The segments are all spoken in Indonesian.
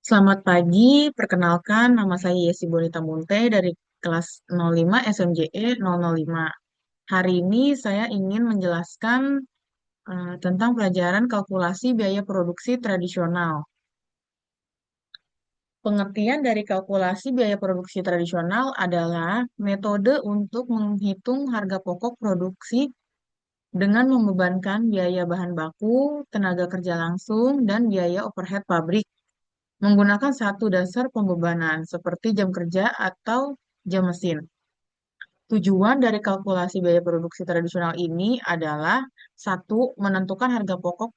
Selamat pagi, perkenalkan nama saya Yesi Bonita Munte dari kelas 05 SMJE 005. Hari ini saya ingin menjelaskan tentang pelajaran kalkulasi biaya produksi tradisional. Pengertian dari kalkulasi biaya produksi tradisional adalah metode untuk menghitung harga pokok produksi dengan membebankan biaya bahan baku, tenaga kerja langsung, dan biaya overhead pabrik menggunakan satu dasar pembebanan seperti jam kerja atau jam mesin. Tujuan dari kalkulasi biaya produksi tradisional ini adalah satu, menentukan harga pokok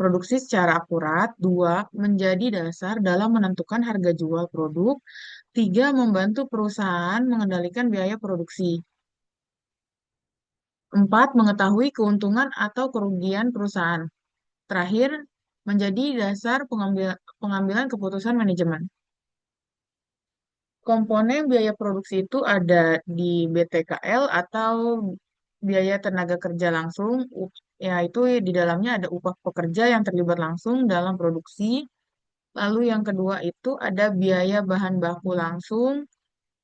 produksi secara akurat, dua, menjadi dasar dalam menentukan harga jual produk, tiga, membantu perusahaan mengendalikan biaya produksi, empat, mengetahui keuntungan atau kerugian perusahaan, terakhir, menjadi dasar pengambilan keputusan manajemen. Komponen biaya produksi itu ada di BTKL atau biaya tenaga kerja langsung, yaitu di dalamnya ada upah pekerja yang terlibat langsung dalam produksi. Lalu yang kedua itu ada biaya bahan baku langsung,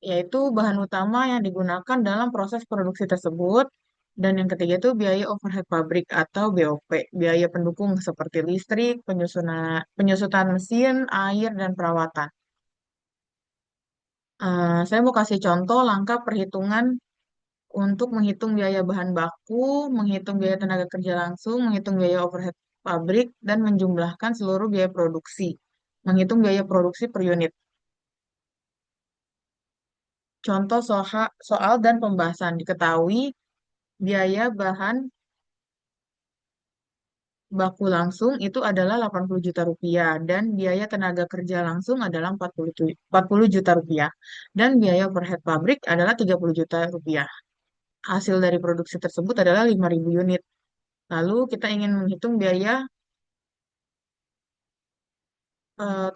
yaitu bahan utama yang digunakan dalam proses produksi tersebut. Dan yang ketiga itu biaya overhead pabrik atau BOP, biaya pendukung seperti listrik, penyusutan mesin, air, dan perawatan. Saya mau kasih contoh langkah perhitungan untuk menghitung biaya bahan baku, menghitung biaya tenaga kerja langsung, menghitung biaya overhead pabrik, dan menjumlahkan seluruh biaya produksi. Menghitung biaya produksi per unit. Contoh soal dan pembahasan. Diketahui biaya bahan baku langsung itu adalah 80 juta rupiah dan biaya tenaga kerja langsung adalah 40 juta rupiah dan biaya overhead pabrik adalah 30 juta rupiah. Hasil dari produksi tersebut adalah 5.000 unit. Lalu kita ingin menghitung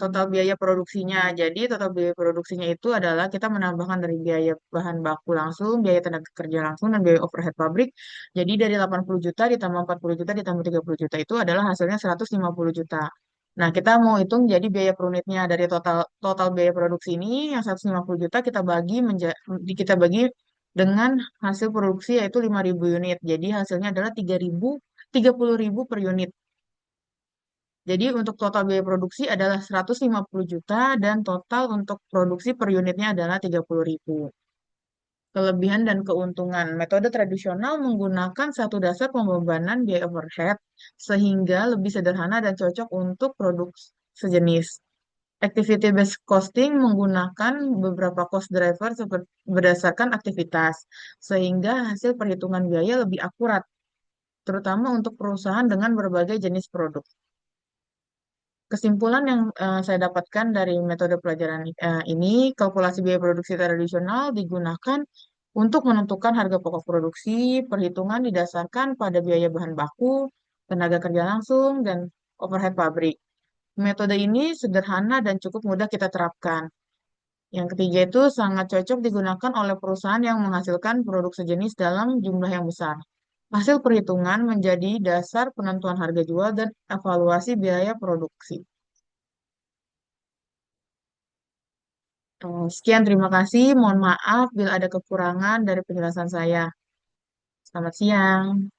total biaya produksinya. Jadi total biaya produksinya itu adalah kita menambahkan dari biaya bahan baku langsung, biaya tenaga kerja langsung, dan biaya overhead pabrik. Jadi dari 80 juta ditambah 40 juta ditambah 30 juta itu adalah hasilnya 150 juta. Nah, kita mau hitung jadi biaya per unitnya dari total total biaya produksi ini yang 150 juta kita bagi dengan hasil produksi yaitu 5.000 unit. Jadi hasilnya adalah 30.000 per unit. Jadi untuk total biaya produksi adalah 150 juta dan total untuk produksi per unitnya adalah 30.000. Kelebihan dan keuntungan. Metode tradisional menggunakan satu dasar pembebanan biaya overhead sehingga lebih sederhana dan cocok untuk produk sejenis. Activity based costing menggunakan beberapa cost driver berdasarkan aktivitas sehingga hasil perhitungan biaya lebih akurat, terutama untuk perusahaan dengan berbagai jenis produk. Kesimpulan yang saya dapatkan dari metode pelajaran ini, kalkulasi biaya produksi tradisional digunakan untuk menentukan harga pokok produksi, perhitungan didasarkan pada biaya bahan baku, tenaga kerja langsung, dan overhead pabrik. Metode ini sederhana dan cukup mudah kita terapkan. Yang ketiga itu sangat cocok digunakan oleh perusahaan yang menghasilkan produk sejenis dalam jumlah yang besar. Hasil perhitungan menjadi dasar penentuan harga jual dan evaluasi biaya produksi. Sekian, terima kasih. Mohon maaf bila ada kekurangan dari penjelasan saya. Selamat siang.